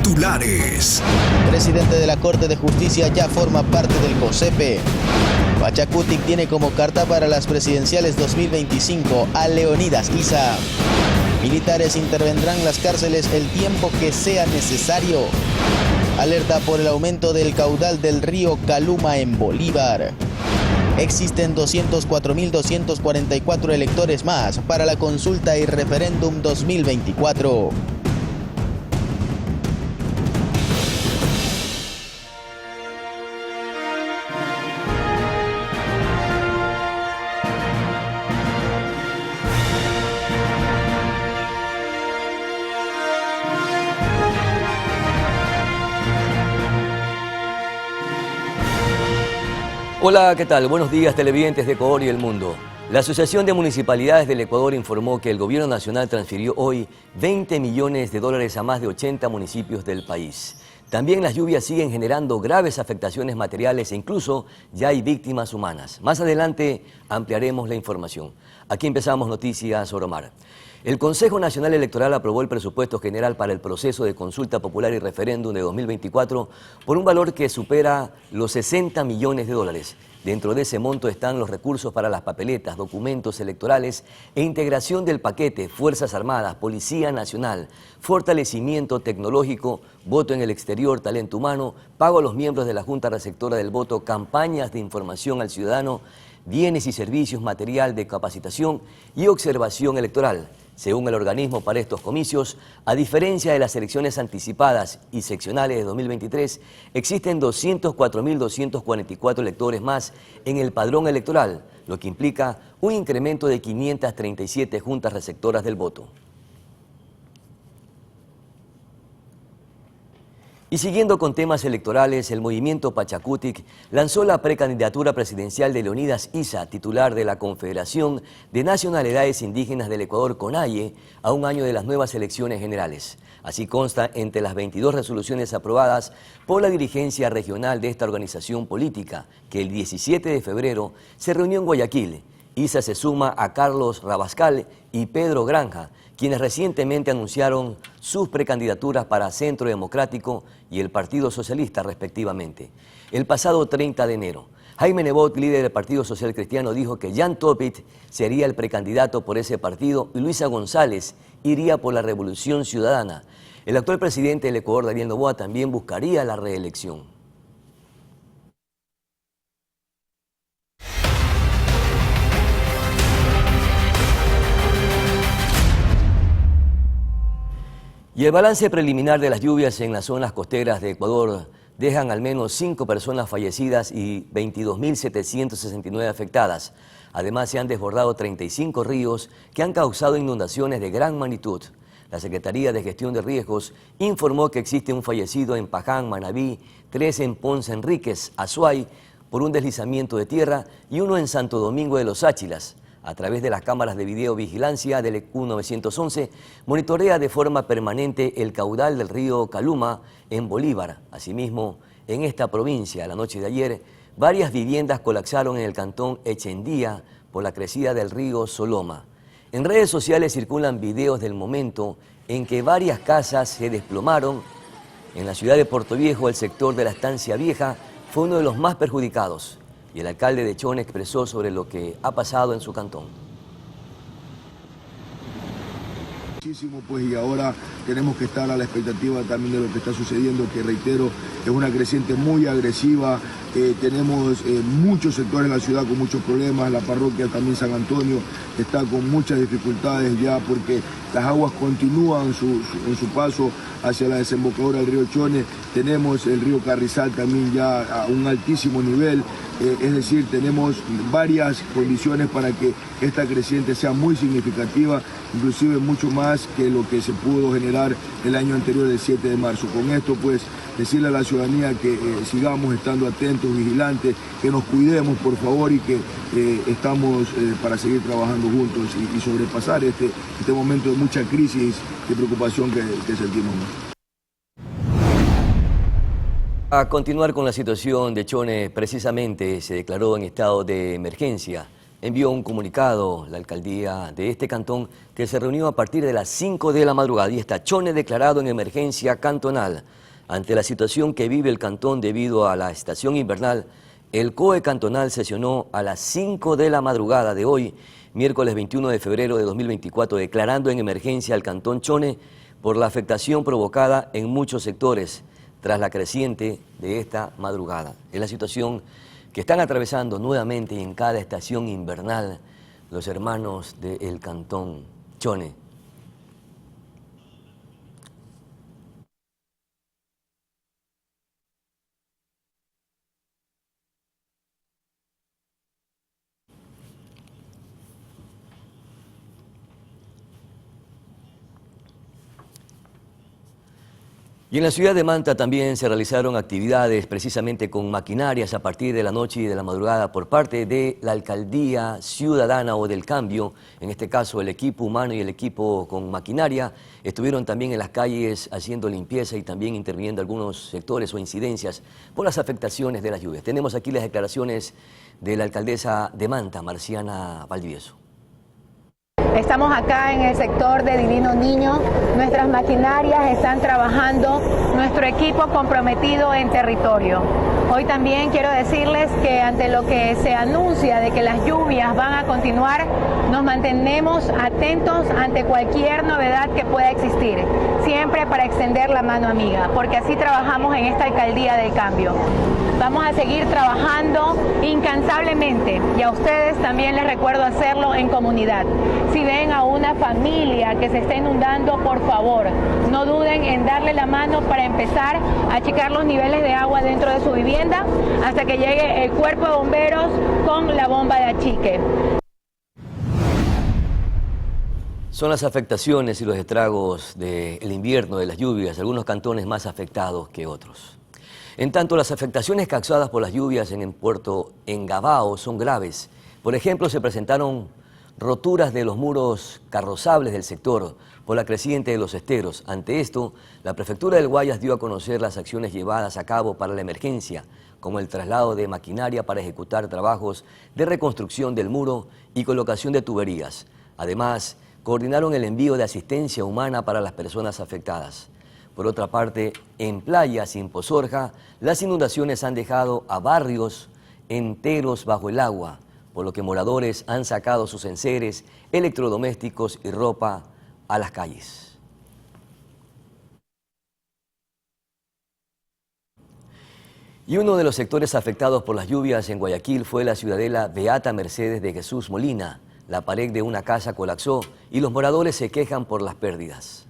Titulares. Presidente de la Corte de Justicia ya forma parte del COSEPE. Pachacutic tiene como carta para las presidenciales 2025 a Leonidas Issa. Militares intervendrán las cárceles el tiempo que sea necesario. Alerta por el aumento del caudal del río Caluma en Bolívar. Existen 204.244 electores más para la consulta y referéndum 2024. Hola, ¿qué tal? Buenos días, televidentes de Ecuador y el mundo. La Asociación de Municipalidades del Ecuador informó que el gobierno nacional transfirió hoy 20 millones de dólares a más de 80 municipios del país. También las lluvias siguen generando graves afectaciones materiales e incluso ya hay víctimas humanas. Más adelante ampliaremos la información. Aquí empezamos Noticias Oromar. El Consejo Nacional Electoral aprobó el presupuesto general para el proceso de consulta popular y referéndum de 2024 por un valor que supera los 60 millones de dólares. Dentro de ese monto están los recursos para las papeletas, documentos electorales e integración del paquete, Fuerzas Armadas, Policía Nacional, fortalecimiento tecnológico, voto en el exterior, talento humano, pago a los miembros de la Junta Receptora del Voto, campañas de información al ciudadano, bienes y servicios, material de capacitación y observación electoral. Según el organismo para estos comicios, a diferencia de las elecciones anticipadas y seccionales de 2023, existen 204.244 electores más en el padrón electoral, lo que implica un incremento de 537 juntas receptoras del voto. Y siguiendo con temas electorales, el movimiento Pachacutic lanzó la precandidatura presidencial de Leonidas Issa, titular de la Confederación de Nacionalidades Indígenas del Ecuador, CONAIE, a un año de las nuevas elecciones generales. Así consta entre las 22 resoluciones aprobadas por la dirigencia regional de esta organización política, que el 17 de febrero se reunió en Guayaquil. Issa se suma a Carlos Rabascal y Pedro Granja, quienes recientemente anunciaron sus precandidaturas para Centro Democrático y el Partido Socialista, respectivamente. El pasado 30 de enero, Jaime Nebot, líder del Partido Social Cristiano, dijo que Jan Topit sería el precandidato por ese partido y Luisa González iría por la Revolución Ciudadana. El actual presidente del Ecuador, Daniel Noboa, también buscaría la reelección. Y el balance preliminar de las lluvias en las zonas costeras de Ecuador dejan al menos 5 personas fallecidas y 22.769 afectadas. Además, se han desbordado 35 ríos que han causado inundaciones de gran magnitud. La Secretaría de Gestión de Riesgos informó que existe un fallecido en Paján, Manabí, 3 en Ponce Enríquez, Azuay, por un deslizamiento de tierra y 1 en Santo Domingo de los Áchilas. A través de las cámaras de videovigilancia del ECU 911, monitorea de forma permanente el caudal del río Caluma en Bolívar. Asimismo, en esta provincia, la noche de ayer, varias viviendas colapsaron en el cantón Echendía por la crecida del río Soloma. En redes sociales circulan videos del momento en que varias casas se desplomaron. En la ciudad de Portoviejo, el sector de la Estancia Vieja fue uno de los más perjudicados. Y el alcalde de Chone expresó sobre lo que ha pasado en su cantón. Muchísimo, pues, y ahora tenemos que estar a la expectativa también de lo que está sucediendo, que reitero, es una creciente muy agresiva. Tenemos muchos sectores en la ciudad con muchos problemas, la parroquia también San Antonio está con muchas dificultades ya porque las aguas continúan en su paso hacia la desembocadura del río Chone. Tenemos el río Carrizal también ya a un altísimo nivel, es decir, tenemos varias condiciones para que esta creciente sea muy significativa, inclusive mucho más que lo que se pudo generar el año anterior, el 7 de marzo. Con esto, pues, decirle a la ciudadanía que sigamos estando atentos, vigilantes, que nos cuidemos, por favor, y que estamos para seguir trabajando juntos y sobrepasar este momento de mucha crisis y preocupación que sentimos. A continuar con la situación de Chone, precisamente se declaró en estado de emergencia envió un comunicado la alcaldía de este cantón que se reunió a partir de las 5 de la madrugada y está Chone declarado en emergencia cantonal. Ante la situación que vive el cantón debido a la estación invernal, el COE cantonal sesionó a las 5 de la madrugada de hoy, miércoles 21 de febrero de 2024, declarando en emergencia al cantón Chone por la afectación provocada en muchos sectores tras la creciente de esta madrugada. Es la situación que están atravesando nuevamente en cada estación invernal los hermanos del cantón Chone. Y en la ciudad de Manta también se realizaron actividades precisamente con maquinarias a partir de la noche y de la madrugada por parte de la Alcaldía Ciudadana o del Cambio. En este caso el equipo humano y el equipo con maquinaria estuvieron también en las calles haciendo limpieza y también interviniendo algunos sectores o incidencias por las afectaciones de las lluvias. Tenemos aquí las declaraciones de la alcaldesa de Manta, Marciana Valdivieso. Estamos acá en el sector de Divino Niño, nuestras maquinarias están trabajando, nuestro equipo comprometido en territorio. Hoy también quiero decirles que ante lo que se anuncia de que las lluvias van a continuar, nos mantenemos atentos ante cualquier novedad que pueda existir, siempre para extender la mano amiga, porque así trabajamos en esta Alcaldía del Cambio. Vamos a seguir trabajando incansablemente y a ustedes también les recuerdo hacerlo en comunidad. Si ven a una familia que se está inundando, por favor, no duden en darle la mano para empezar a achicar los niveles de agua dentro de su vivienda hasta que llegue el cuerpo de bomberos con la bomba de achique. Son las afectaciones y los estragos del invierno, de las lluvias, algunos cantones más afectados que otros. En tanto, las afectaciones causadas por las lluvias en el puerto Engabao son graves. Por ejemplo, se presentaron roturas de los muros carrozables del sector por la creciente de los esteros. Ante esto, la Prefectura del Guayas dio a conocer las acciones llevadas a cabo para la emergencia, como el traslado de maquinaria para ejecutar trabajos de reconstrucción del muro y colocación de tuberías. Además, coordinaron el envío de asistencia humana para las personas afectadas. Por otra parte, en playas y en Pozorja, las inundaciones han dejado a barrios enteros bajo el agua, por lo que moradores han sacado sus enseres, electrodomésticos y ropa a las calles. Y uno de los sectores afectados por las lluvias en Guayaquil fue la ciudadela Beata Mercedes de Jesús Molina. La pared de una casa colapsó y los moradores se quejan por las pérdidas.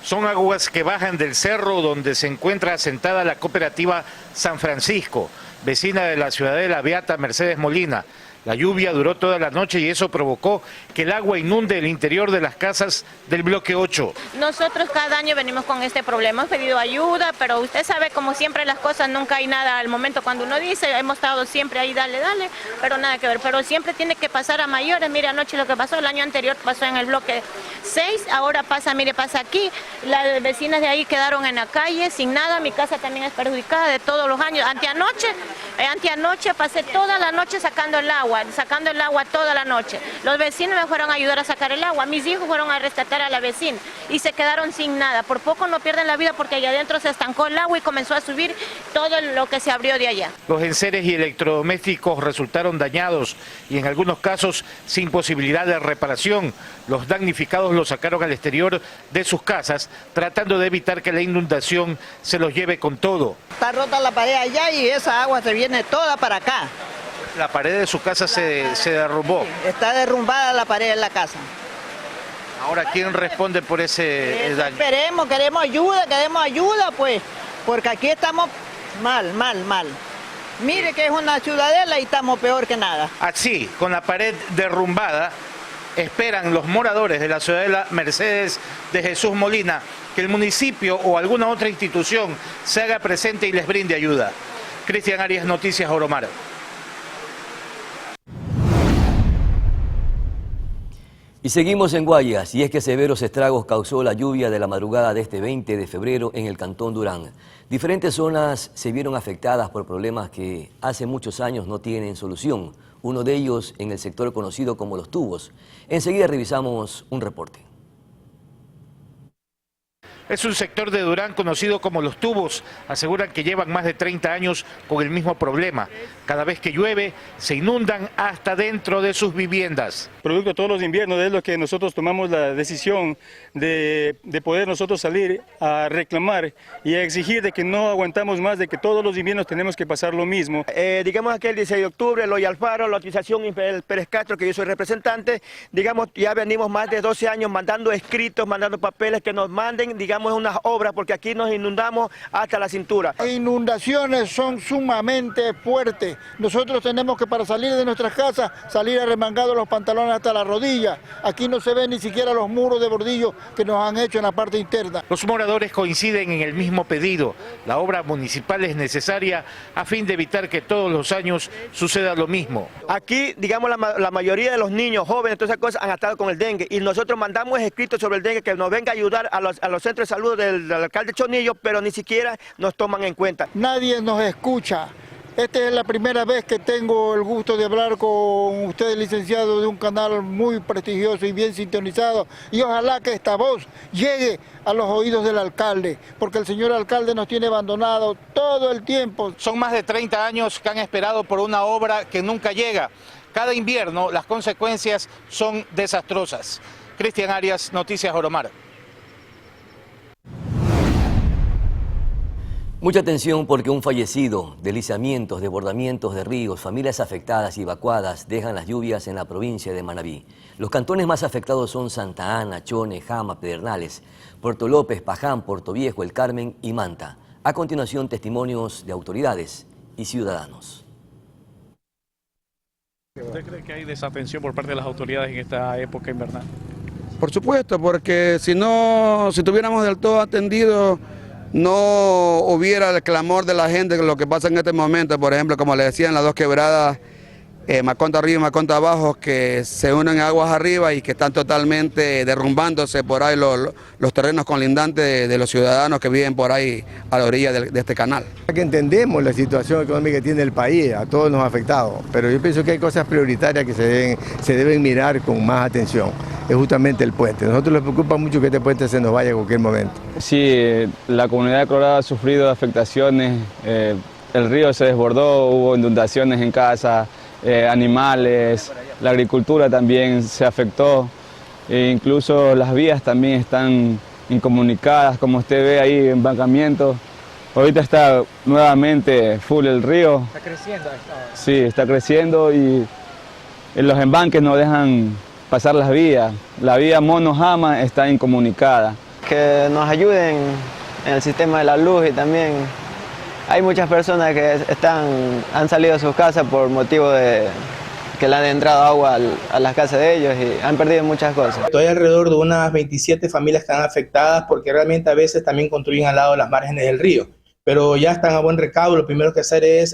Son aguas que bajan del cerro donde se encuentra asentada la cooperativa San Francisco, vecina de la ciudadela Beata Mercedes Molina. La lluvia duró toda la noche y eso provocó que el agua inunde el interior de las casas del bloque 8. Nosotros cada año venimos con este problema, hemos pedido ayuda, pero usted sabe, como siempre las cosas, nunca hay nada al momento cuando uno dice, hemos estado siempre ahí, dale, pero nada que ver, pero siempre tiene que pasar a mayores. Mire, anoche lo que pasó, el año anterior pasó en el bloque 6, ahora pasa, mire, pasa aquí, las vecinas de ahí quedaron en la calle sin nada, mi casa también es perjudicada de todos los años. Anteanoche pasé toda la noche sacando el agua toda la noche. Los vecinos me fueron a ayudar a sacar el agua, mis hijos fueron a rescatar a la vecina y se quedaron sin nada. Por poco no pierden la vida porque allá adentro se estancó el agua y comenzó a subir todo lo que se abrió de allá. Los enseres y electrodomésticos resultaron dañados y en algunos casos sin posibilidad de reparación. Los damnificados los sacaron al exterior de sus casas tratando de evitar que la inundación se los lleve con todo. Está rota la pared allá y esa agua se viene toda para acá. La pared de su casa se derrumbó. Está derrumbada la pared de la casa. Ahora, ¿quién responde por ese daño? Queremos ayuda pues, porque aquí estamos mal. Mire que es una ciudadela y estamos peor que nada. Así, con la pared derrumbada, esperan los moradores de la ciudadela Mercedes de Jesús Molina que el municipio o alguna otra institución se haga presente y les brinde ayuda. Cristian Arias, Noticias Oromar. Y seguimos en Guayas, y es que severos estragos causó la lluvia de la madrugada de este 20 de febrero en el Cantón Durán. Diferentes zonas se vieron afectadas por problemas que hace muchos años no tienen solución. Uno de ellos en el sector conocido como Los Tubos. Enseguida revisamos un reporte. Es un sector de Durán conocido como Los Tubos. Aseguran que llevan más de 30 años con el mismo problema. Cada vez que llueve, se inundan hasta dentro de sus viviendas. Producto de todos los inviernos es lo que nosotros tomamos la decisión de poder nosotros salir a reclamar y a exigir de que no aguantamos más, de que todos los inviernos tenemos que pasar lo mismo. Digamos que el 16 de octubre, Loy Alfaro, la utilización Imperial Pérez Castro, que yo soy representante, digamos, ya venimos más de 12 años mandando escritos, mandando papeles que nos manden, digamos, unas obras, porque aquí nos inundamos hasta la cintura. Las inundaciones son sumamente fuertes. Nosotros tenemos que, para salir de nuestras casas, salir arremangados los pantalones hasta la rodilla. Aquí no se ven ni siquiera los muros de bordillo que nos han hecho en la parte interna. Los moradores coinciden en el mismo pedido. La obra municipal es necesaria a fin de evitar que todos los años suceda lo mismo. Aquí, digamos, la mayoría de los niños, jóvenes, todas esas cosas han estado con el dengue, y nosotros mandamos escritos sobre el dengue que nos venga a ayudar a los centros de salud del alcalde Chonillo, pero ni siquiera nos toman en cuenta. Nadie nos escucha. Esta es la primera vez que tengo el gusto de hablar con usted, licenciado, de un canal muy prestigioso y bien sintonizado, y ojalá que esta voz llegue a los oídos del alcalde, porque el señor alcalde nos tiene abandonado todo el tiempo. Son más de 30 años que han esperado por una obra que nunca llega. Cada invierno las consecuencias son desastrosas. Cristian Arias, Noticias Oromar. Mucha atención porque un fallecido, deslizamientos, desbordamientos de ríos, familias afectadas y evacuadas dejan las lluvias en la provincia de Manabí. Los cantones más afectados son Santa Ana, Chone, Jama, Pedernales, Puerto López, Paján, Puerto Viejo, El Carmen y Manta. A continuación, testimonios de autoridades y ciudadanos. ¿Usted cree que hay desatención por parte de las autoridades en esta época invernal? Por supuesto, porque si tuviéramos del todo atendido, no hubiera el clamor de la gente, lo que pasa en este momento, por ejemplo, como le decía, en las dos quebradas, Maconta arriba y Maconta abajo, que se unen aguas arriba y que están totalmente derrumbándose por ahí los terrenos colindantes de los ciudadanos que viven por ahí a la orilla de este canal. Que entendemos la situación económica que tiene el país, a todos nos ha afectado, pero yo pienso que hay cosas prioritarias que se deben mirar con más atención. Es justamente el puente. A nosotros nos preocupa mucho que este puente se nos vaya en cualquier momento. Sí, la comunidad de Colorado ha sufrido afectaciones, el río se desbordó, hubo inundaciones en casa, animales, la agricultura también se afectó, incluso las vías también están incomunicadas, como usted ve ahí, embancamientos. Ahorita está nuevamente full el río. ¿Está creciendo? Sí, está creciendo y los embanques no dejan pasar las vías. La vía Mono-Jama está incomunicada. Que nos ayuden en el sistema de la luz, y también hay muchas personas que han salido de sus casas por motivo de que le han entrado agua a las casas de ellos y han perdido muchas cosas. Hay alrededor de unas 27 familias que están afectadas porque realmente a veces también construyen al lado de las márgenes del río. Pero ya están a buen recaudo. Lo primero que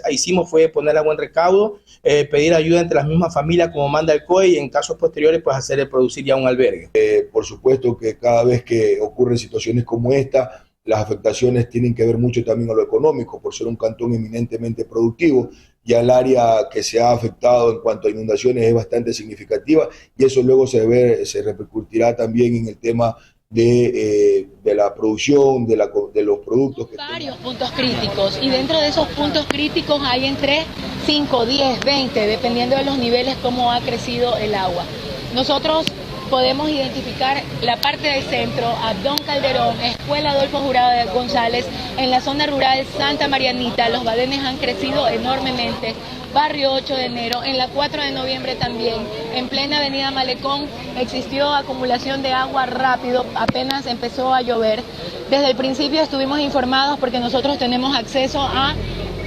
hicimos fue poner a buen recaudo, pedir ayuda entre las mismas familias como manda el COE y en casos posteriores pues producir ya un albergue. Por supuesto que cada vez que ocurren situaciones como esta, las afectaciones tienen que ver mucho también a lo económico, por ser un cantón eminentemente productivo. Ya el área que se ha afectado en cuanto a inundaciones es bastante significativa y eso luego se repercutirá también en el tema de la producción, de los productos. Varios puntos críticos, y dentro de esos puntos críticos hay entre 5, 10, 20, dependiendo de los niveles, cómo ha crecido el agua. Nosotros podemos identificar la parte del centro, Abdón Calderón, Escuela Adolfo Jurado González, en la zona rural Santa Marianita, los badenes han crecido enormemente. Barrio 8 de enero, en la 4 de noviembre también, en plena avenida Malecón, existió acumulación de agua rápido, apenas empezó a llover. Desde el principio estuvimos informados porque nosotros tenemos acceso a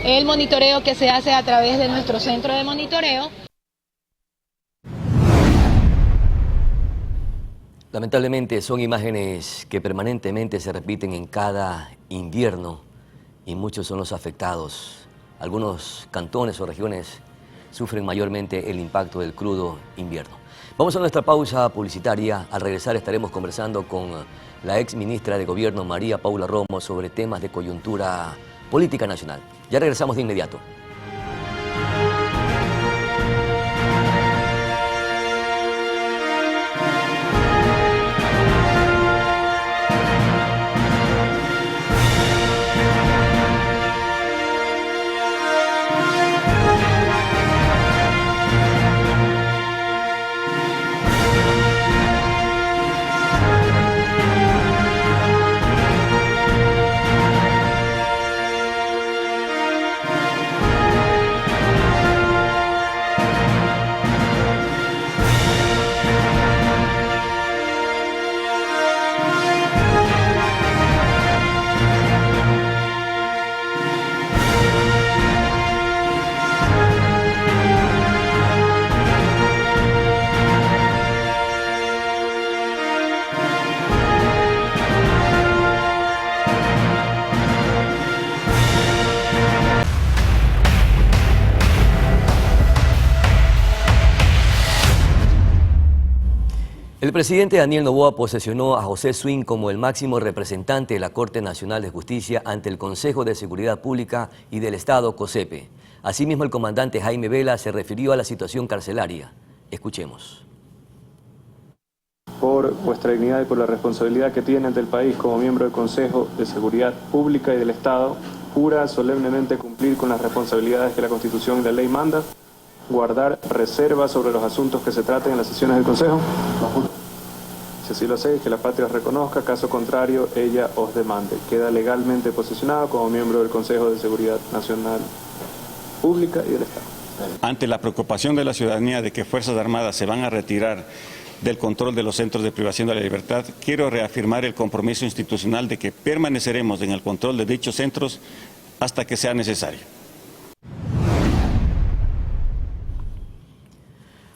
el monitoreo que se hace a través de nuestro centro de monitoreo. Lamentablemente son imágenes que permanentemente se repiten en cada invierno y muchos son los afectados. Algunos cantones o regiones sufren mayormente el impacto del crudo invierno. Vamos a nuestra pausa publicitaria. Al regresar estaremos conversando con la ex ministra de Gobierno María Paula Romo sobre temas de coyuntura política nacional. Ya regresamos de inmediato. El presidente Daniel Noboa posesionó a José Swing como el máximo representante de la Corte Nacional de Justicia ante el Consejo de Seguridad Pública y del Estado, COSEPE. Asimismo, el comandante Jaime Vela se refirió a la situación carcelaria. Escuchemos. Por vuestra dignidad y por la responsabilidad que tiene ante el país como miembro del Consejo de Seguridad Pública y del Estado, jura solemnemente cumplir con las responsabilidades que la Constitución y la ley manda, guardar reservas sobre los asuntos que se traten en las sesiones del Consejo. Si así lo hacéis, que la patria os reconozca, caso contrario, ella os demande. Queda legalmente posesionado como miembro del Consejo de Seguridad Nacional Pública y del Estado. Ante la preocupación de la ciudadanía de que Fuerzas Armadas se van a retirar del control de los centros de privación de la libertad, quiero reafirmar el compromiso institucional de que permaneceremos en el control de dichos centros hasta que sea necesario.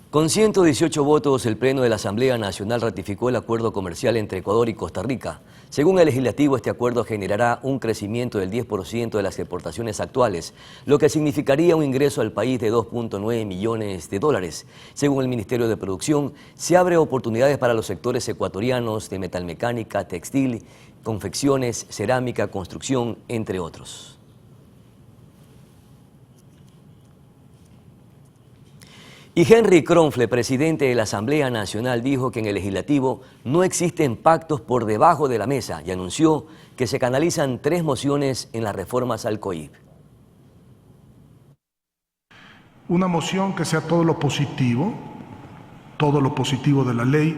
Con 118 votos, el Pleno de la Asamblea Nacional ratificó el acuerdo comercial entre Ecuador y Costa Rica. Según el legislativo, este acuerdo generará un crecimiento del 10% de las exportaciones actuales, lo que significaría un ingreso al país de 2.9 millones de dólares. Según el Ministerio de Producción, se abre oportunidades para los sectores ecuatorianos de metalmecánica, textil, confecciones, cerámica, construcción, entre otros. Y Henry Kronfle, presidente de la Asamblea Nacional, dijo que en el legislativo no existen pactos por debajo de la mesa y anunció que se canalizan 3 mociones en las reformas al COIP. Una moción que sea todo lo positivo de la ley,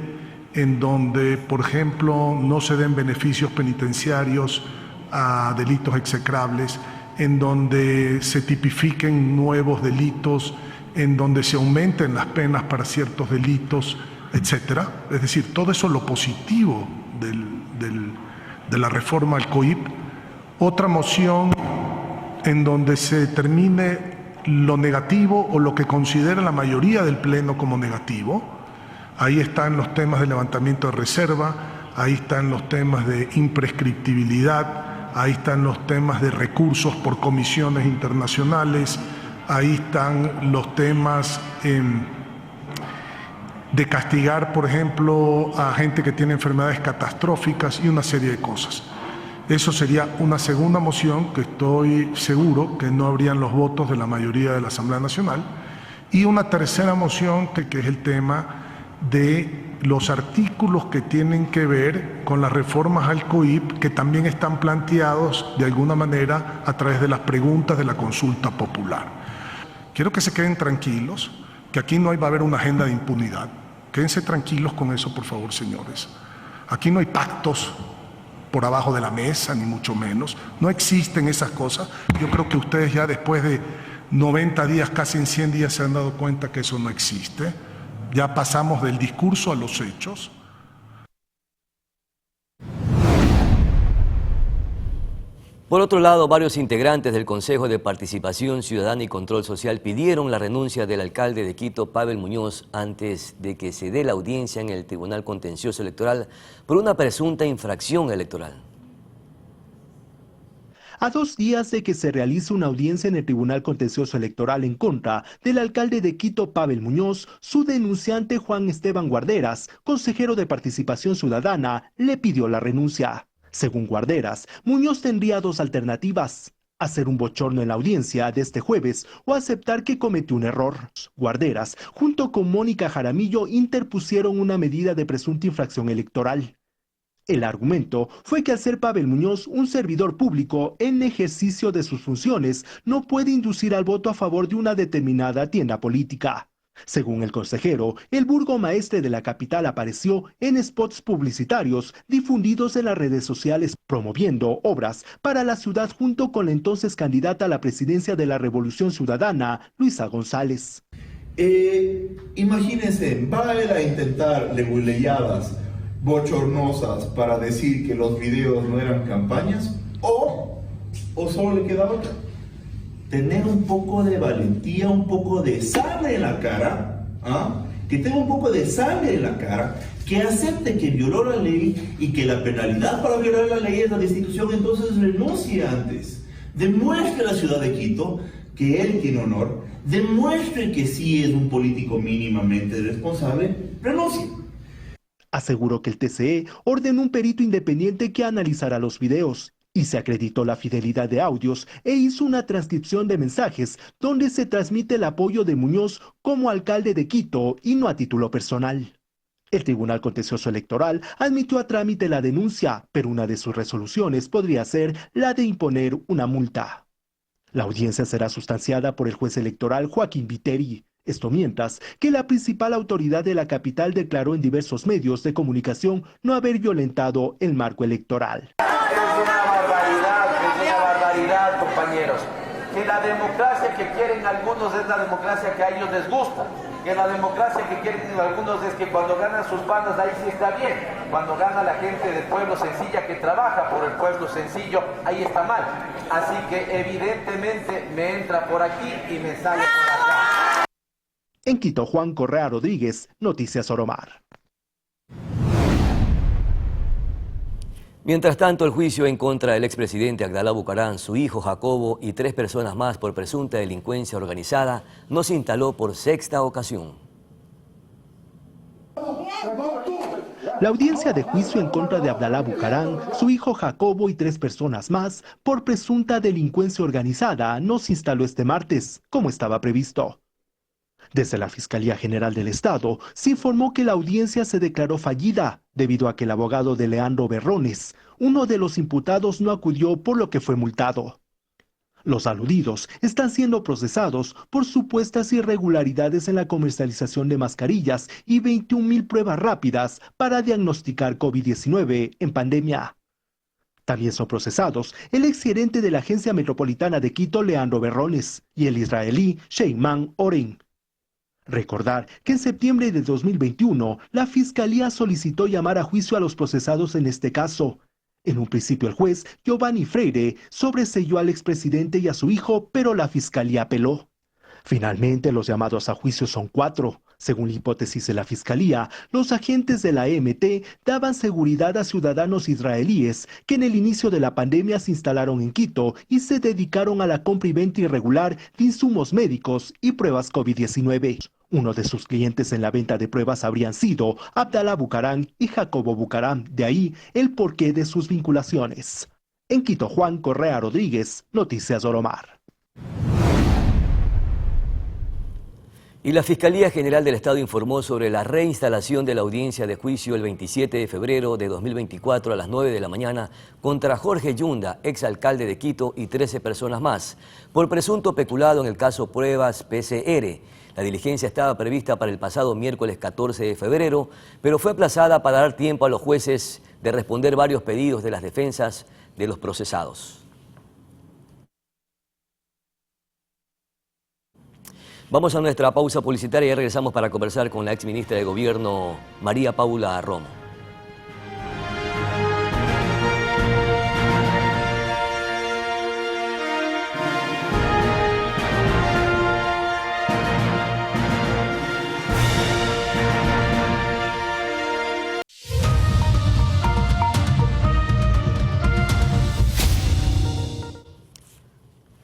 en donde, por ejemplo, no se den beneficios penitenciarios a delitos execrables, en donde se tipifiquen nuevos delitos, en donde se aumenten las penas para ciertos delitos, etcétera. Es decir, todo eso lo positivo de la reforma al COIP. Otra moción en donde se determine lo negativo o lo que considera la mayoría del Pleno como negativo. Ahí están los temas de levantamiento de reserva, ahí están los temas de imprescriptibilidad, ahí están los temas de recursos por comisiones internacionales, ahí están los temas de castigar, por ejemplo, a gente que tiene enfermedades catastróficas y una serie de cosas. Eso sería una segunda moción que estoy seguro que no habrían los votos de la mayoría de la Asamblea Nacional. Y una tercera moción que es el tema de los artículos que tienen que ver con las reformas al COIP, que también están planteados de alguna manera a través de las preguntas de la consulta popular. Quiero que se queden tranquilos, que aquí no va a haber una agenda de impunidad. Quédense tranquilos con eso, por favor, señores. Aquí no hay pactos por abajo de la mesa, ni mucho menos. No existen esas cosas. Yo creo que ustedes ya después de 90 días, casi en 100 días, se han dado cuenta que eso no existe. Ya pasamos del discurso a los hechos. Por otro lado, varios integrantes del Consejo de Participación Ciudadana y Control Social pidieron la renuncia del alcalde de Quito, Pavel Muñoz, antes de que se dé la audiencia en el Tribunal Contencioso Electoral por una presunta infracción electoral. A 2 días de que se realice una audiencia en el Tribunal Contencioso Electoral en contra del alcalde de Quito, Pavel Muñoz, su denunciante Juan Esteban Guarderas, consejero de Participación Ciudadana, le pidió la renuncia. Según Guarderas, Muñoz tendría 2 alternativas: hacer un bochorno en la audiencia de este jueves o aceptar que cometió un error. Guarderas, junto con Mónica Jaramillo, interpusieron una medida de presunta infracción electoral. El argumento fue que al ser Pavel Muñoz un servidor público en ejercicio de sus funciones, no puede inducir al voto a favor de una determinada tienda política. Según el consejero, el burgomaestre de la capital apareció en spots publicitarios difundidos en las redes sociales promoviendo obras para la ciudad junto con la entonces candidata a la presidencia de la Revolución Ciudadana, Luisa González. Imagínense, va a él a intentar leguleyadas bochornosas para decir que los videos no eran campañas, o solo le queda otra: tener un poco de valentía, un poco de sangre en la cara, que tenga un poco de sangre en la cara, que acepte que violó la ley y que la penalidad para violar la ley es la destitución, entonces renuncie antes. Demuestre a la ciudad de Quito que él tiene honor, demuestre que sí es un político mínimamente responsable, renuncie. Aseguró que el TCE ordenó un perito independiente que analizará los videos y se acreditó la fidelidad de audios e hizo una transcripción de mensajes donde se transmite el apoyo de Muñoz como alcalde de Quito y no a título personal. El Tribunal Contencioso Electoral admitió a trámite la denuncia, pero una de sus resoluciones podría ser la de imponer una multa. La audiencia será sustanciada por el juez electoral Joaquín Viteri. Esto mientras que la principal autoridad de la capital declaró en diversos medios de comunicación no haber violentado el marco electoral. Es una barbaridad, compañeros. Que la democracia que quieren algunos es la democracia que a ellos les gusta. Que la democracia que quieren algunos es que cuando ganan sus bandas ahí sí está bien. Cuando gana la gente del pueblo sencilla que trabaja por el pueblo sencillo, ahí está mal. Así que evidentemente me entra por aquí y me sale por acá. En Quito, Juan Correa Rodríguez, Noticias Oromar. Mientras tanto, el juicio en contra del expresidente Abdalá Bucaram, su hijo Jacobo y 3 personas más por presunta delincuencia organizada no se instaló por 6ª ocasión. La audiencia de juicio en contra de Abdalá Bucaram, su hijo Jacobo y 3 personas más por presunta delincuencia organizada no se instaló este martes, como estaba previsto. Desde la Fiscalía General del Estado se informó que la audiencia se declaró fallida debido a que el abogado de Leandro Berrones, uno de los imputados, no acudió, por lo que fue multado. Los aludidos están siendo procesados por supuestas irregularidades en la comercialización de mascarillas y 21,000 pruebas rápidas para diagnosticar COVID-19 en pandemia. También son procesados el exgerente de la Agencia Metropolitana de Quito, Leandro Berrones, y el israelí Sheyman Oren. Recordar que en septiembre de 2021, la Fiscalía solicitó llamar a juicio a los procesados en este caso. En un principio el juez, Giovanni Freire, sobreseyó al expresidente y a su hijo, pero la Fiscalía apeló. Finalmente, los llamados a juicio son 4. Según la hipótesis de la Fiscalía, los agentes de la EMT daban seguridad a ciudadanos israelíes que en el inicio de la pandemia se instalaron en Quito y se dedicaron a la compra y venta irregular de insumos médicos y pruebas COVID-19. Uno de sus clientes en la venta de pruebas habrían sido Abdalá Bucaram y Jacobo Bucaram, de ahí el porqué de sus vinculaciones. En Quito, Juan Correa Rodríguez, Noticias Oromar. Y la Fiscalía General del Estado informó sobre la reinstalación de la audiencia de juicio el 27 de febrero de 2024 a las 9 de la mañana contra Jorge Yunda, exalcalde de Quito, y 13 personas más, por presunto peculado en el caso Pruebas PCR. La diligencia estaba prevista para el pasado miércoles 14 de febrero, pero fue aplazada para dar tiempo a los jueces de responder varios pedidos de las defensas de los procesados. Vamos a nuestra pausa publicitaria y regresamos para conversar con la exministra de Gobierno, María Paula Romo.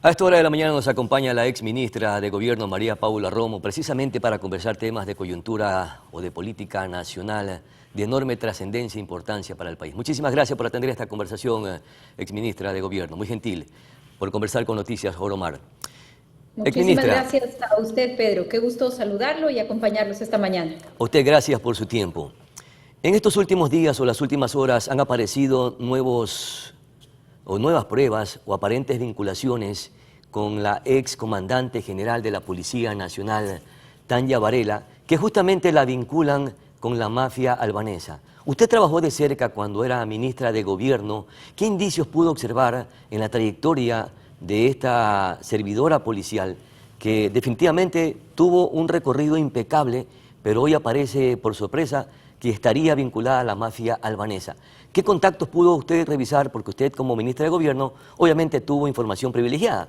A esta hora de la mañana nos acompaña la ex ministra de Gobierno, María Paula Romo, precisamente para conversar temas de coyuntura o de política nacional de enorme trascendencia e importancia para el país. Muchísimas gracias por atender esta conversación, ex ministra de Gobierno. Muy gentil por conversar con Noticias Oromar. Muchísimas gracias a usted, Pedro. Qué gusto saludarlo y acompañarlos esta mañana. A usted, gracias por su tiempo. En estos últimos días o las últimas horas han aparecido nuevas pruebas o aparentes vinculaciones con la ex comandante general de la Policía Nacional, Tanya Varela, que justamente la vinculan con la mafia albanesa. Usted trabajó de cerca cuando era ministra de Gobierno. ¿Qué indicios pudo observar en la trayectoria de esta servidora policial que definitivamente tuvo un recorrido impecable, pero hoy aparece por sorpresa que estaría vinculada a la mafia albanesa? ¿Qué contactos pudo usted revisar? Porque usted, como ministra de Gobierno, obviamente tuvo información privilegiada.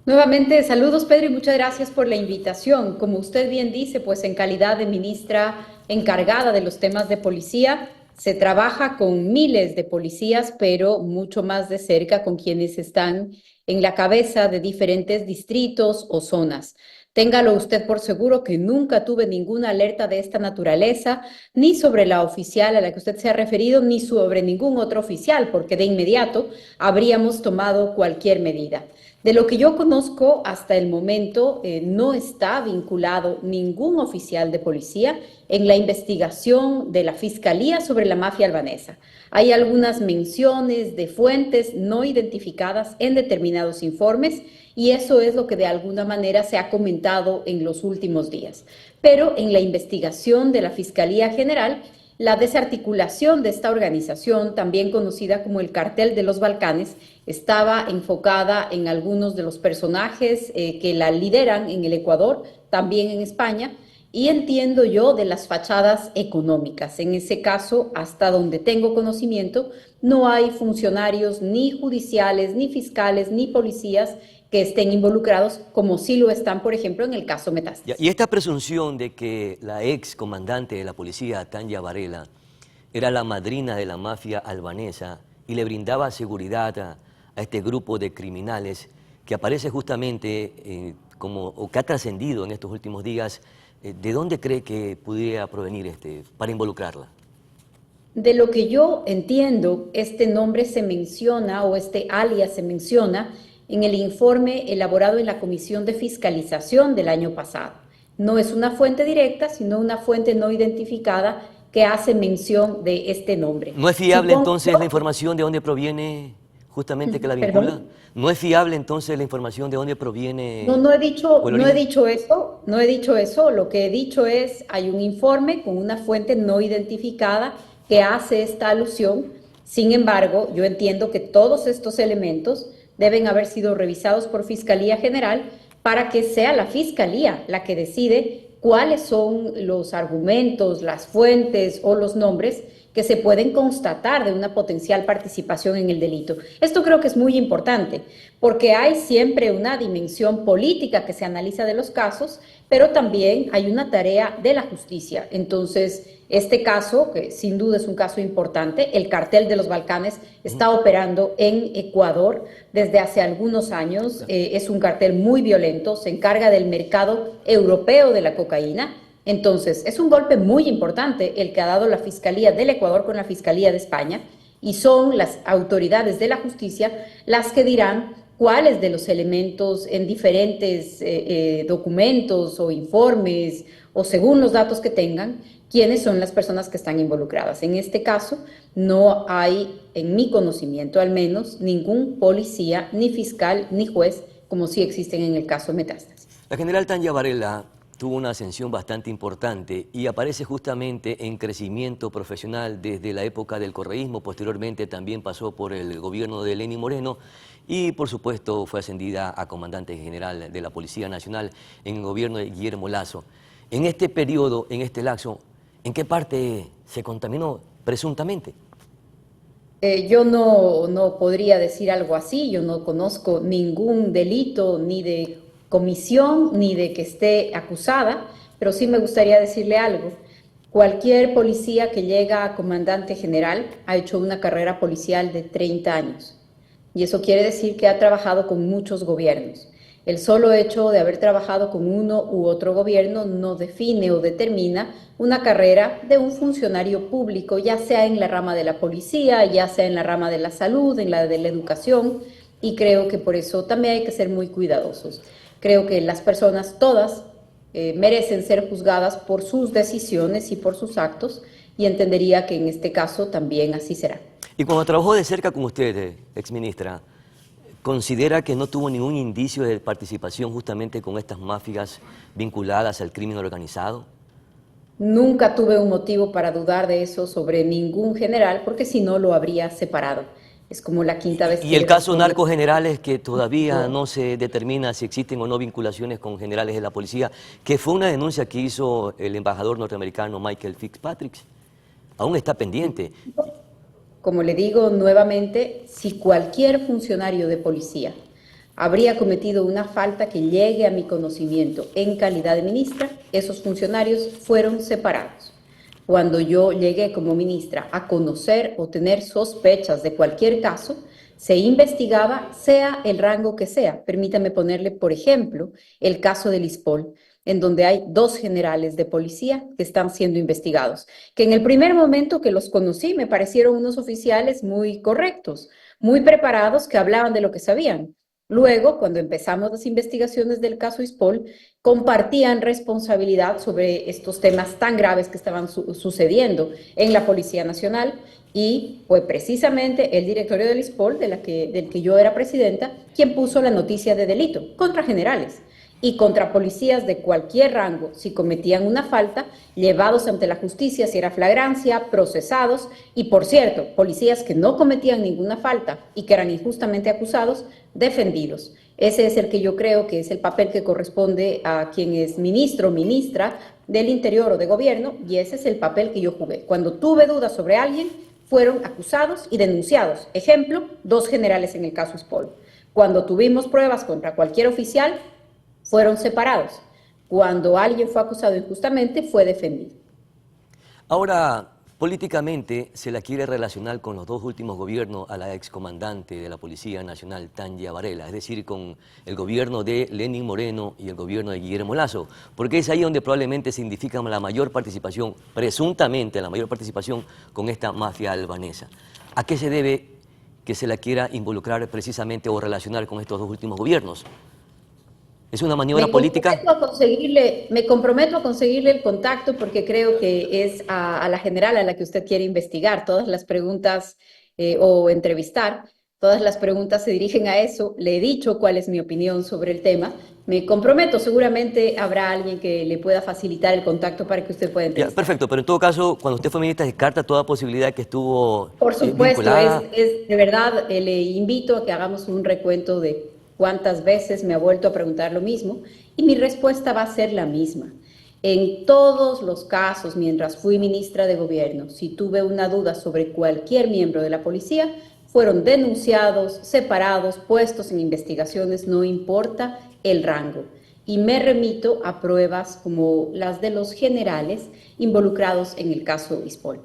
Nuevamente, saludos, Pedro, y muchas gracias por la invitación. Como usted bien dice, pues en calidad de ministra encargada de los temas de policía, se trabaja con miles de policías, pero mucho más de cerca con quienes están en la cabeza de diferentes distritos o zonas. Téngalo usted por seguro que nunca tuve ninguna alerta de esta naturaleza, ni sobre la oficial a la que usted se ha referido, ni sobre ningún otro oficial, porque de inmediato habríamos tomado cualquier medida. De lo que yo conozco hasta el momento, no está vinculado ningún oficial de policía en la investigación de la Fiscalía sobre la mafia albanesa. Hay algunas menciones de fuentes no identificadas en determinados informes y eso es lo que de alguna manera se ha comentado en los últimos días. Pero en la investigación de la Fiscalía General, la desarticulación de esta organización, también conocida como el Cartel de los Balcanes, estaba enfocada en algunos de los personajes que la lideran en el Ecuador, también en España, y entiendo yo de las fachadas económicas. En ese caso, hasta donde tengo conocimiento, no hay funcionarios ni judiciales, ni fiscales, ni policías que estén involucrados, como sí lo están, por ejemplo, en el caso Metástasis. Y esta presunción de que la ex comandante de la policía, Tanya Varela, era la madrina de la mafia albanesa y le brindaba seguridad a este grupo de criminales que aparece justamente o que ha trascendido en estos últimos días, ¿de dónde cree que pudiera provenir para involucrarla? De lo que yo entiendo, este nombre se menciona o este alias se menciona en el informe elaborado en la Comisión de Fiscalización del año pasado. No es una fuente directa, sino una fuente no identificada que hace mención de este nombre. ¿No es fiable entonces la información de dónde proviene justamente que la vincula? ¿Perdón? ¿No es fiable entonces la información de dónde proviene? No he dicho eso. Lo que he dicho es, hay un informe con una fuente no identificada que hace esta alusión. Sin embargo, yo entiendo que todos estos elementos deben haber sido revisados por Fiscalía General para que sea la Fiscalía la que decide cuáles son los argumentos, las fuentes o los nombres que se pueden constatar de una potencial participación en el delito. Esto creo que es muy importante, porque hay siempre una dimensión política que se analiza de los casos, pero también hay una tarea de la justicia. Entonces, este caso, que sin duda es un caso importante, el Cartel de los Balcanes está operando en Ecuador desde hace algunos años. Es un cartel muy violento, se encarga del mercado europeo de la cocaína. Entonces, es un golpe muy importante el que ha dado la Fiscalía del Ecuador con la Fiscalía de España, y son las autoridades de la justicia las que dirán cuáles de los elementos en diferentes documentos o informes o según los datos que tengan, quiénes son las personas que están involucradas. En este caso, no hay, en mi conocimiento al menos, ningún policía, ni fiscal, ni juez, como sí existen en el caso Metástasis. La general Tanya Varela tuvo una ascensión bastante importante y aparece justamente en crecimiento profesional desde la época del correísmo. Posteriormente también pasó por el gobierno de Lenín Moreno y por supuesto fue ascendida a comandante general de la Policía Nacional en el gobierno de Guillermo Lasso. En este periodo, en este lapso, ¿en qué parte se contaminó presuntamente? Yo no podría decir algo así. Yo no conozco ningún delito ni de comisión ni de que esté acusada, pero sí me gustaría decirle algo. Cualquier policía que llega a comandante general ha hecho una carrera policial de 30 años. y eso quiere decir que ha trabajado con muchos gobiernos. El solo hecho de haber trabajado con uno u otro gobierno no define o determina una carrera de un funcionario público, ya sea en la rama de la policía, ya sea en la rama de la salud, en la de la educación, y creo que por eso también hay que ser muy cuidadosos. Creo que las personas todas merecen ser juzgadas por sus decisiones y por sus actos, y entendería que en este caso también así será. Y cuando trabajó de cerca con usted, exministra, ¿considera que no tuvo ningún indicio de participación justamente con estas mafias vinculadas al crimen organizado? Nunca tuve un motivo para dudar de eso sobre ningún general, porque si no lo habría separado. Es como la quinta vez. Y el caso narcogenerales, que todavía no se determina si existen o no vinculaciones con generales de la policía, que fue una denuncia que hizo el embajador norteamericano Michael Fitzpatrick, aún está pendiente. Como le digo nuevamente, si cualquier funcionario de policía habría cometido una falta que llegue a mi conocimiento en calidad de ministra, esos funcionarios fueron separados. Cuando yo llegué como ministra a conocer o tener sospechas de cualquier caso, se investigaba, sea el rango que sea. Permítame ponerle, por ejemplo, el caso del ISPOL, en donde hay 2 generales de policía que están siendo investigados, que en el primer momento que los conocí me parecieron unos oficiales muy correctos, muy preparados, que hablaban de lo que sabían. Luego, cuando empezamos las investigaciones del caso ISPOL, compartían responsabilidad sobre estos temas tan graves que estaban sucediendo en la Policía Nacional, y fue precisamente el directorio del ISPOL, del que yo era presidenta, quien puso la noticia de delito contra generales y contra policías de cualquier rango, si cometían una falta, llevados ante la justicia si era flagrancia, procesados, y por cierto, policías que no cometían ninguna falta y que eran injustamente acusados, defendidos. Ese es el que yo creo que es el papel que corresponde a quien es ministro o ministra del Interior o de Gobierno, y ese es el papel que yo jugué. Cuando tuve dudas sobre alguien, fueron acusados y denunciados. Ejemplo, 2 generales en el caso ISPOL. Cuando tuvimos pruebas contra cualquier oficial, fueron separados. Cuando alguien fue acusado injustamente, fue defendido. Ahora, políticamente se la quiere relacionar con los 2 últimos gobiernos a la excomandante de la Policía Nacional, Tanya Varela, es decir, con el gobierno de Lenín Moreno y el gobierno de Guillermo Lasso, porque es ahí donde probablemente se identifica la mayor participación, presuntamente la mayor participación con esta mafia albanesa. ¿A qué se debe que se la quiera involucrar precisamente o relacionar con estos 2 últimos gobiernos? ¿Es una maniobra política? Me comprometo a conseguirle el contacto, porque creo que es a la general a la que usted quiere investigar. Todas las preguntas o entrevistar, todas las preguntas se dirigen a eso. Le he dicho cuál es mi opinión sobre el tema. Me comprometo, seguramente habrá alguien que le pueda facilitar el contacto para que usted pueda entrevistar. Ya, perfecto, pero en todo caso, cuando usted fue ministra, ¿descarta toda posibilidad que estuvo Por supuesto, vinculada? de verdad, le invito a que hagamos un recuento de cuántas veces me ha vuelto a preguntar lo mismo, y mi respuesta va a ser la misma. En todos los casos, mientras fui ministra de Gobierno, si tuve una duda sobre cualquier miembro de la policía, fueron denunciados, separados, puestos en investigaciones, no importa el rango. Y me remito a pruebas como las de los generales involucrados en el caso ISPOL.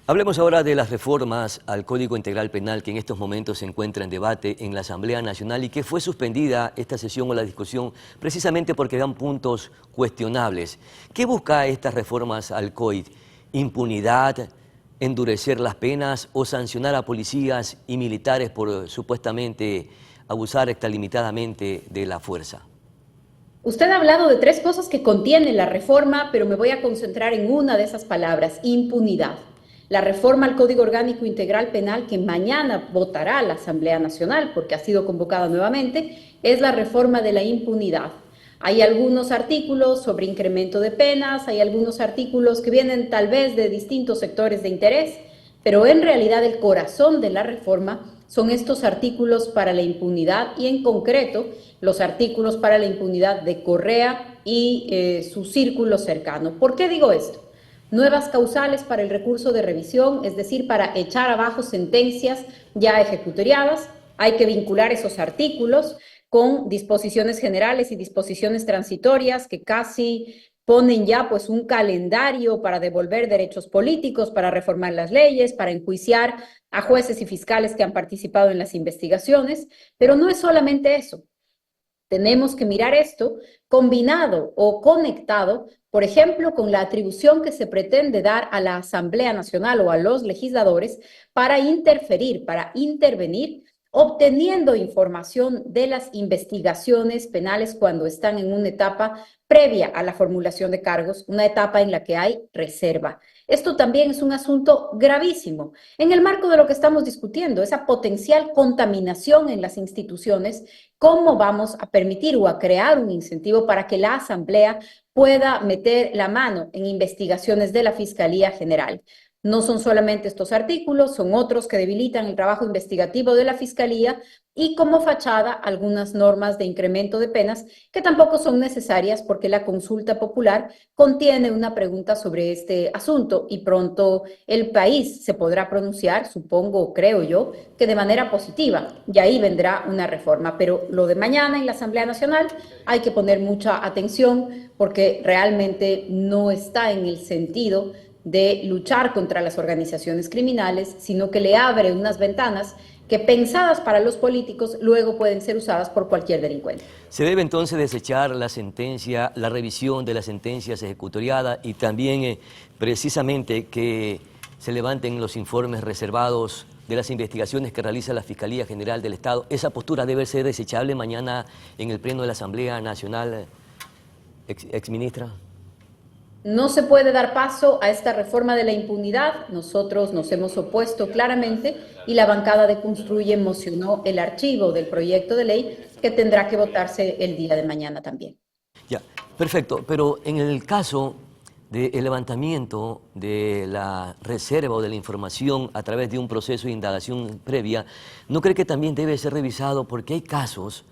Hablemos ahora de las reformas al Código Integral Penal que en estos momentos se encuentra en debate en la Asamblea Nacional y que fue suspendida esta sesión o la discusión precisamente porque eran puntos cuestionables. ¿Qué busca estas reformas al COID? ¿Impunidad, endurecer las penas o sancionar a policías y militares por supuestamente abusar extralimitadamente de la fuerza? Usted ha hablado de 3 cosas que contiene la reforma, pero me voy a concentrar en una de esas palabras: impunidad. La reforma al Código Orgánico Integral Penal, que mañana votará la Asamblea Nacional porque ha sido convocada nuevamente, es la reforma de la impunidad. Hay algunos artículos sobre incremento de penas, hay algunos artículos que vienen tal vez de distintos sectores de interés, pero en realidad el corazón de la reforma son estos artículos para la impunidad, y en concreto los artículos para la impunidad de Correa y su círculo cercano. ¿Por qué digo esto? Nuevas causales para el recurso de revisión, es decir, para echar abajo sentencias ya ejecutoriadas. Hay que vincular esos artículos con disposiciones generales y disposiciones transitorias que casi ponen ya pues un calendario para devolver derechos políticos, para reformar las leyes, para enjuiciar a jueces y fiscales que han participado en las investigaciones, pero no es solamente eso. Tenemos que mirar esto combinado o conectado, por ejemplo, con la atribución que se pretende dar a la Asamblea Nacional o a los legisladores para interferir, para intervenir, obteniendo información de las investigaciones penales cuando están en una etapa previa a la formulación de cargos, una etapa en la que hay reserva. Esto también es un asunto gravísimo. En el marco de lo que estamos discutiendo, esa potencial contaminación en las instituciones, ¿cómo vamos a permitir o a crear un incentivo para que la Asamblea pueda meter la mano en investigaciones de la Fiscalía General? No son solamente estos artículos, son otros que debilitan el trabajo investigativo de la Fiscalía y como fachada algunas normas de incremento de penas que tampoco son necesarias porque la consulta popular contiene una pregunta sobre este asunto y pronto el país se podrá pronunciar, supongo, creo yo, que de manera positiva y ahí vendrá una reforma. Pero lo de mañana en la Asamblea Nacional hay que poner mucha atención porque realmente no está en el sentido de luchar contra las organizaciones criminales, sino que le abre unas ventanas que pensadas para los políticos luego pueden ser usadas por cualquier delincuente. Se debe entonces desechar la sentencia, la revisión de las sentencias ejecutoriadas y también precisamente que se levanten los informes reservados de las investigaciones que realiza la Fiscalía General del Estado. Esa postura debe ser desechable mañana en el Pleno de la Asamblea Nacional, exministra. No se puede dar paso a esta reforma de la impunidad. Nosotros nos hemos opuesto claramente y la bancada de Construye mocionó el archivo del proyecto de ley que tendrá que votarse el día de mañana también. Ya, perfecto. Pero en el caso del levantamiento de la reserva o de la información a través de un proceso de indagación previa, ¿no cree que también debe ser revisado? Porque hay casos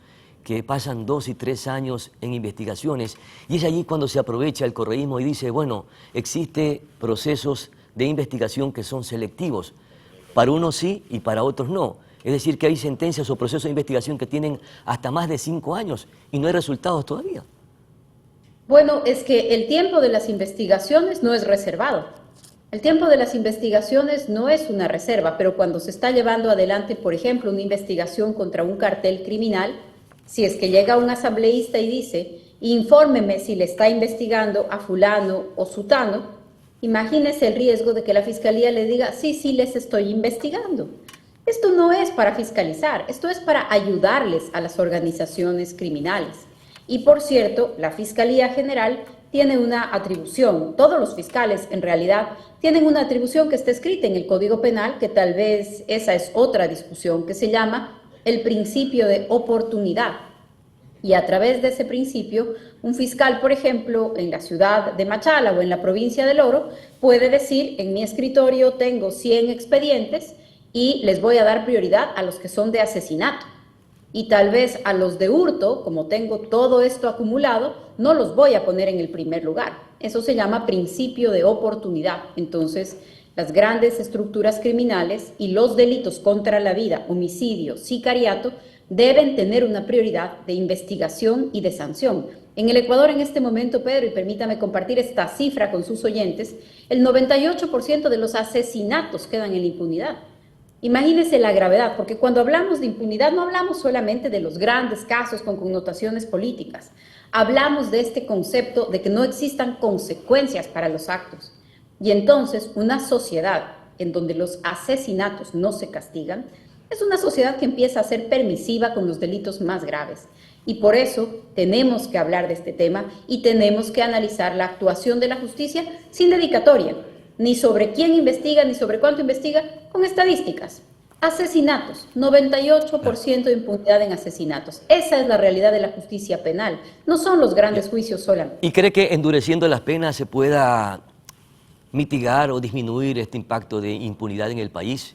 que pasan 2 y 3 años en investigaciones y es allí cuando se aprovecha el correísmo y dice, bueno, existe procesos de investigación que son selectivos, para unos sí y para otros no. Es decir, que hay sentencias o procesos de investigación que tienen hasta más de 5 años y no hay resultados todavía. Bueno, es que el tiempo de las investigaciones no es reservado. El tiempo de las investigaciones no es una reserva, pero cuando se está llevando adelante, por ejemplo, una investigación contra un cartel criminal, si es que llega un asambleísta y dice, infórmeme si le está investigando a fulano o sutano, imagínese el riesgo de que la fiscalía le diga, sí, sí, les estoy investigando. Esto no es para fiscalizar, esto es para ayudarles a las organizaciones criminales. Y por cierto, la Fiscalía General tiene una atribución, todos los fiscales en realidad tienen una atribución que está escrita en el Código Penal, que tal vez esa es otra discusión, que se llama el principio de oportunidad. Y a través de ese principio, un fiscal, por ejemplo, en la ciudad de Machala o en la provincia del Oro, puede decir, en mi escritorio tengo 100 expedientes y les voy a dar prioridad a los que son de asesinato. Y tal vez a los de hurto, como tengo todo esto acumulado, no los voy a poner en el primer lugar. Eso se llama principio de oportunidad. Entonces, las grandes estructuras criminales y los delitos contra la vida, homicidio, sicariato, deben tener una prioridad de investigación y de sanción. En el Ecuador en este momento, Pedro, y permítame compartir esta cifra con sus oyentes, el 98% de los asesinatos quedan en la impunidad. Imagínense la gravedad, porque cuando hablamos de impunidad no hablamos solamente de los grandes casos con connotaciones políticas. Hablamos de este concepto de que no existan consecuencias para los actos. Y entonces una sociedad en donde los asesinatos no se castigan es una sociedad que empieza a ser permisiva con los delitos más graves. Y por eso tenemos que hablar de este tema y tenemos que analizar la actuación de la justicia sin dedicatoria, ni sobre quién investiga, ni sobre cuánto investiga, con estadísticas. Asesinatos, 98% de impunidad en asesinatos. Esa es la realidad de la justicia penal. No son los grandes juicios solamente. ¿Y cree que endureciendo las penas se pueda mitigar o disminuir este impacto de impunidad en el país?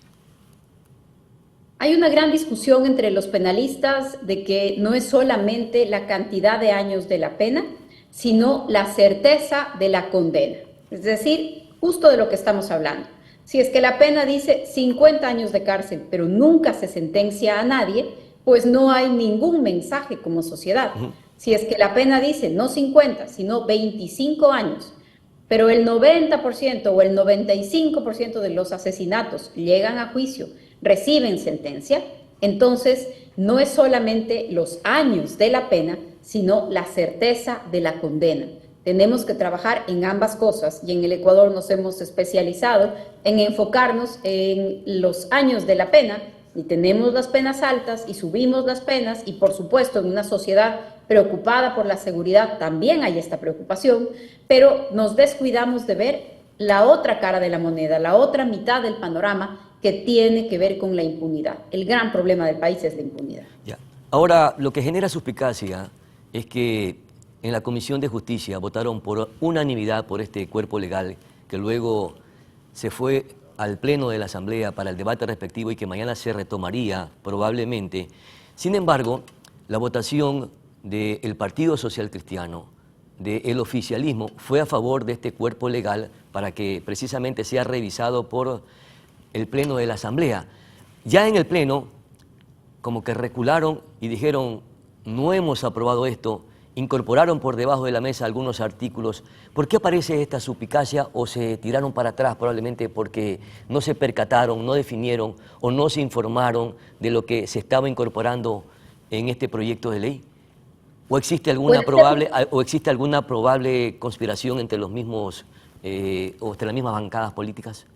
Hay una gran discusión entre los penalistas de que no es solamente la cantidad de años de la pena, sino la certeza de la condena. Es decir, justo de lo que estamos hablando. Si es que la pena dice 50 años de cárcel, pero nunca se sentencia a nadie, pues no hay ningún mensaje como sociedad. Si es que la pena dice no 50, sino 25 años, pero el 90% o el 95% de los asesinatos llegan a juicio, reciben sentencia, entonces no es solamente los años de la pena, sino la certeza de la condena. Tenemos que trabajar en ambas cosas y en el Ecuador nos hemos especializado en enfocarnos en los años de la pena y tenemos las penas altas y subimos las penas y por supuesto en una sociedad preocupada por la seguridad también hay esta preocupación, pero nos descuidamos de ver la otra cara de la moneda, la otra mitad del panorama que tiene que ver con la impunidad. El gran problema del país es la impunidad. Ya. Ahora, lo que genera suspicacia es que en la Comisión de Justicia votaron por unanimidad por este cuerpo legal que luego se fue al Pleno de la Asamblea para el debate respectivo y que mañana se retomaría probablemente. Sin embargo, la votación del Partido Social Cristiano, del oficialismo, fue a favor de este cuerpo legal para que precisamente sea revisado por el Pleno de la Asamblea. Ya en el Pleno, como que recularon y dijeron, no hemos aprobado esto, incorporaron por debajo de la mesa algunos artículos. ¿Por qué aparece esta suspicacia o se tiraron para atrás? Probablemente porque no se percataron, no definieron o no se informaron de lo que se estaba incorporando en este proyecto de ley. ¿O existe alguna probable conspiración entre los mismos o entre las mismas bancadas políticas?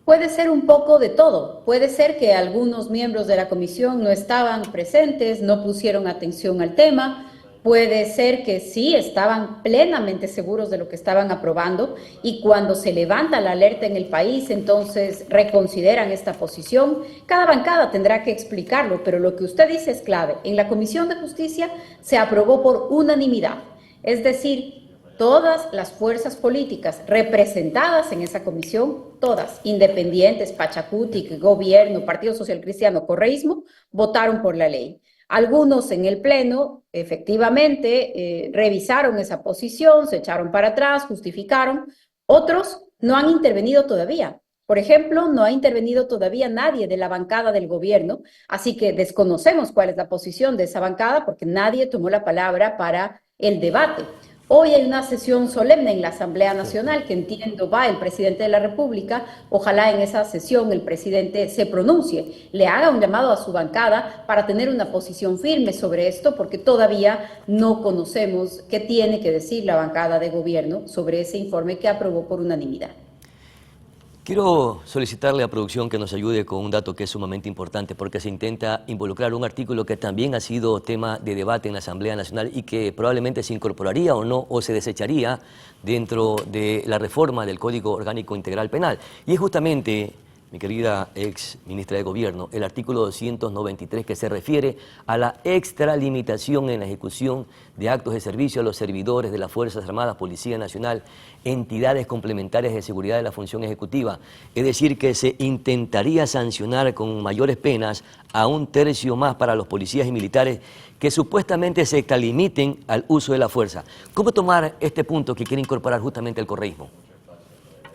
Puede ser un poco de todo. Puede ser que algunos miembros de la comisión no estaban presentes, no pusieron atención al tema. Puede ser que sí estaban plenamente seguros de lo que estaban aprobando y cuando se levanta la alerta en el país, entonces reconsideran esta posición. Cada bancada tendrá que explicarlo, pero lo que usted dice es clave. En la Comisión de Justicia se aprobó por unanimidad, es decir, todas las fuerzas políticas representadas en esa comisión, todas, independientes, Pachacutic, gobierno, Partido Social Cristiano, correísmo, votaron por la ley. Algunos en el Pleno, efectivamente, revisaron esa posición, se echaron para atrás, justificaron. Otros no han intervenido todavía. Por ejemplo, no ha intervenido todavía nadie de la bancada del gobierno, así que desconocemos cuál es la posición de esa bancada porque nadie tomó la palabra para el debate. Hoy hay una sesión solemne en la Asamblea Nacional que entiendo va el presidente de la República. Ojalá en esa sesión el presidente se pronuncie, le haga un llamado a su bancada para tener una posición firme sobre esto, porque todavía no conocemos qué tiene que decir la bancada de gobierno sobre ese informe que aprobó por unanimidad. Quiero solicitarle a producción que nos ayude con un dato que es sumamente importante porque se intenta involucrar un artículo que también ha sido tema de debate en la Asamblea Nacional y que probablemente se incorporaría o no o se desecharía dentro de la reforma del Código Orgánico Integral Penal. Y es justamente, mi querida ex ministra de Gobierno, el artículo 293 que se refiere a la extralimitación en la ejecución de actos de servicio a los servidores de las Fuerzas Armadas, Policía Nacional, entidades complementarias de seguridad de la función ejecutiva. Es decir, que se intentaría sancionar con mayores penas a 1/3 más para los policías y militares que supuestamente se extralimiten al uso de la fuerza. ¿Cómo tomar este punto que quiere incorporar justamente el correísmo?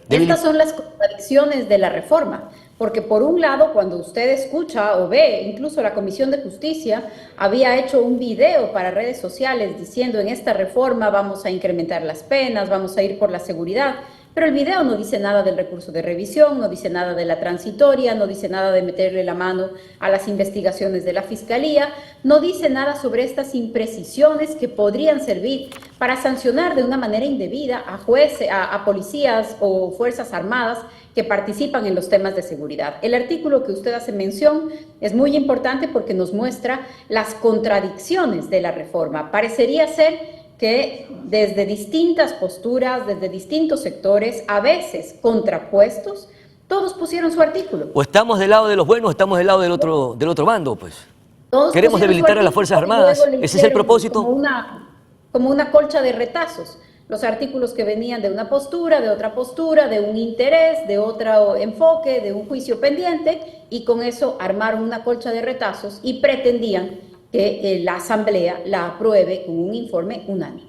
Estas son las contradicciones de la reforma, porque por un lado, cuando usted escucha o ve, incluso la Comisión de Justicia había hecho un video para redes sociales diciendo en esta reforma vamos a incrementar las penas, vamos a ir por la seguridad, pero el video no dice nada del recurso de revisión, no dice nada de la transitoria, no dice nada de meterle la mano a las investigaciones de la Fiscalía, no dice nada sobre estas imprecisiones que podrían servir para sancionar de una manera indebida a jueces, a policías o fuerzas armadas que participan en los temas de seguridad. El artículo que usted hace mención es muy importante porque nos muestra las contradicciones de la reforma. Parecería ser que desde distintas posturas, desde distintos sectores, a veces contrapuestos, todos pusieron su artículo. O estamos del lado de los buenos o estamos del lado del otro bando, pues. Todos queremos debilitar a las Fuerzas Armadas. ¿Ese es el propósito? Como una colcha de retazos. Los artículos que venían de una postura, de otra postura, de un interés, de otro enfoque, de un juicio pendiente, y con eso armaron una colcha de retazos y pretendían que la Asamblea la apruebe con un informe unánime.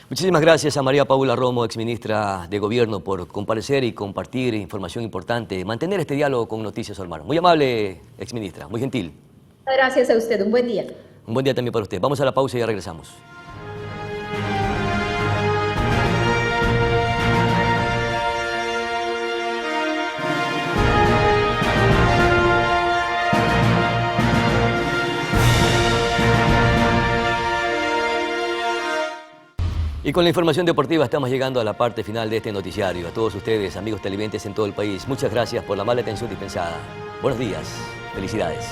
Muchísimas gracias a María Paula Romo, exministra de Gobierno, por comparecer y compartir información importante, mantener este diálogo con Noticias Olmar. Muy amable, exministra, muy gentil. Gracias a usted, un buen día. Un buen día también para usted. Vamos a la pausa y ya regresamos. Y con la información deportiva estamos llegando a la parte final de este noticiario. A todos ustedes, amigos televidentes en todo el país, muchas gracias por la mala atención dispensada. Buenos días, felicidades.